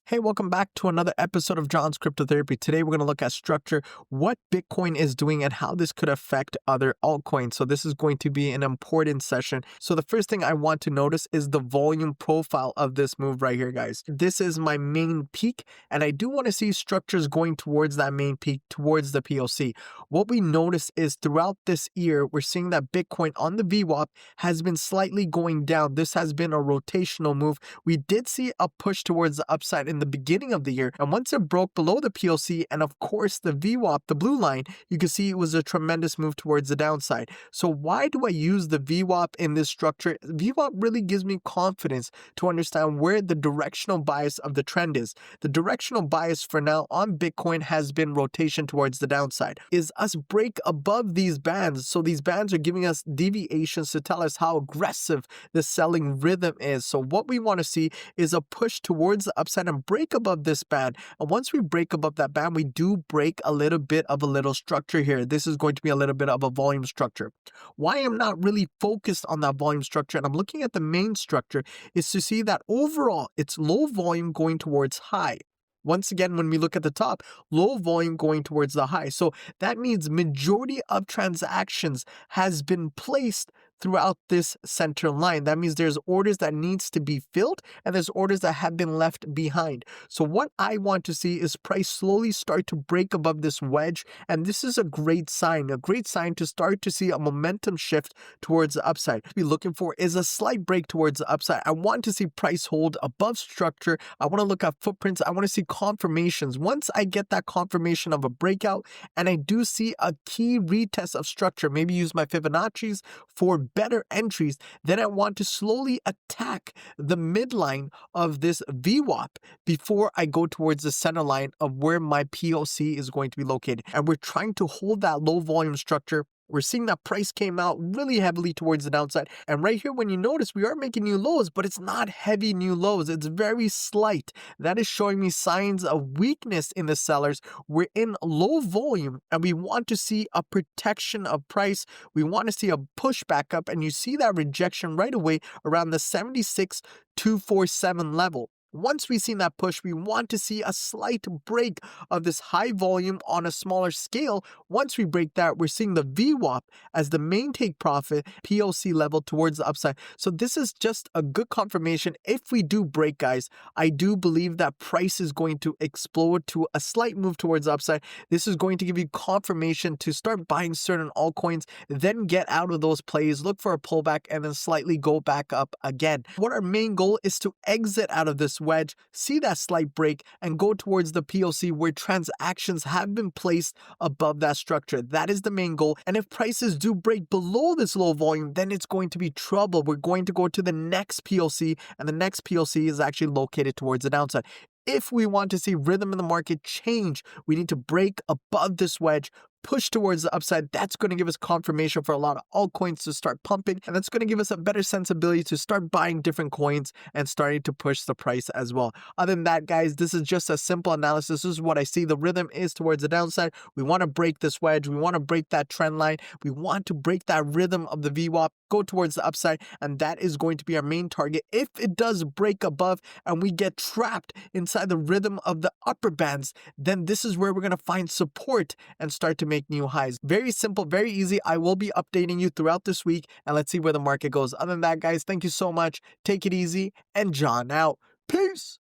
Hey, welcome back to another episode of John's Crypto Therapy. Today we're going to look at structure, what Bitcoin is doing, and how this could affect other altcoins. So this is going to be an important session. So the first thing I want to notice is the volume profile of this move right here, guys. This is my main peak, and I do want to see structures going towards that main peak, towards the POC. What we notice is throughout this year, we're seeing that Bitcoin on the VWAP has been slightly going down. This has been a rotational move. We did see a push towards the upside in the beginning of the year, and once it broke below the PLC and of course the VWAP, the blue line, you can see it was a tremendous move towards the downside. So why do I use the VWAP in this structure? VWAP really gives me confidence to understand where the directional bias of the trend is. The directional bias for now on Bitcoin has been rotation towards the downside. Is us break above these bands. So these bands are giving us deviations to tell us how aggressive the selling rhythm is. So what we want to see is a push towards the upside and break above this band. And once we break above that band, we do break a little bit of a little structure here. This is going to be a little bit of a volume structure. Why I'm not really focused on that volume structure and I'm looking at the main structure is to see that overall it's low volume going towards high. Once again, when we look at the top, low volume going towards the high. So that means majority of transactions has been placed throughout this center line. That means there's orders that needs to be filled and there's orders that have been left behind. So what I want to see is price slowly start to break above this wedge. And this is a great sign to start to see a momentum shift towards the upside. What we're looking for is a slight break towards the upside. I want to see price hold above structure. I want to look at footprints. I want to see confirmations. Once I get that confirmation of a breakout and I do see a key retest of structure, maybe use my Fibonacci's for better entries, then I want to slowly attack the midline of this VWAP before I go towards the center line of where my POC is going to be located. And we're trying to hold that low volume structure. We're seeing that price came out really heavily towards the downside. And right here, when you notice, we are making new lows, but it's not heavy new lows. It's very slight. That is showing me signs of weakness in the sellers. We're in low volume and we want to see a protection of price. We want to see a push back up, and you see that rejection right away around the 76,247 level. Once we've seen that push, we want to see a slight break of this high volume on a smaller scale. Once we break that, we're seeing the VWAP as the main take profit POC level towards the upside. So this is just a good confirmation. If we do break, guys, I do believe that price is going to explode to a slight move towards the upside. This is going to give you confirmation to start buying certain altcoins, then get out of those plays, look for a pullback, and then slightly go back up again. What our main goal is to exit out of this wedge, see that slight break, and go towards the POC where transactions have been placed above that structure. That is the main goal. And if prices do break below this low volume, then it's going to be trouble. We're going to go to the next POC, and the next POC is actually located towards the downside. If we want to see rhythm in the market change, we need to break above this wedge, push towards the upside. That's going to give us confirmation for a lot of altcoins to start pumping, and that's going to give us a better sensibility to start buying different coins and starting to push the price as well. Other than that, guys, this is just a simple analysis. This is what I see the rhythm is towards the downside. We want to break this wedge. We want to break that trend line. We want to break that rhythm of the VWAP, go towards the upside, and that is going to be our main target. If it does break above and we get trapped inside the rhythm of the upper bands, then this is where we're going to find support and start to make new highs. Very simple, very easy. I will be updating you throughout this week, and let's see where the market goes. Other than that, guys, thank you so much. Take it easy, and John out. Peace.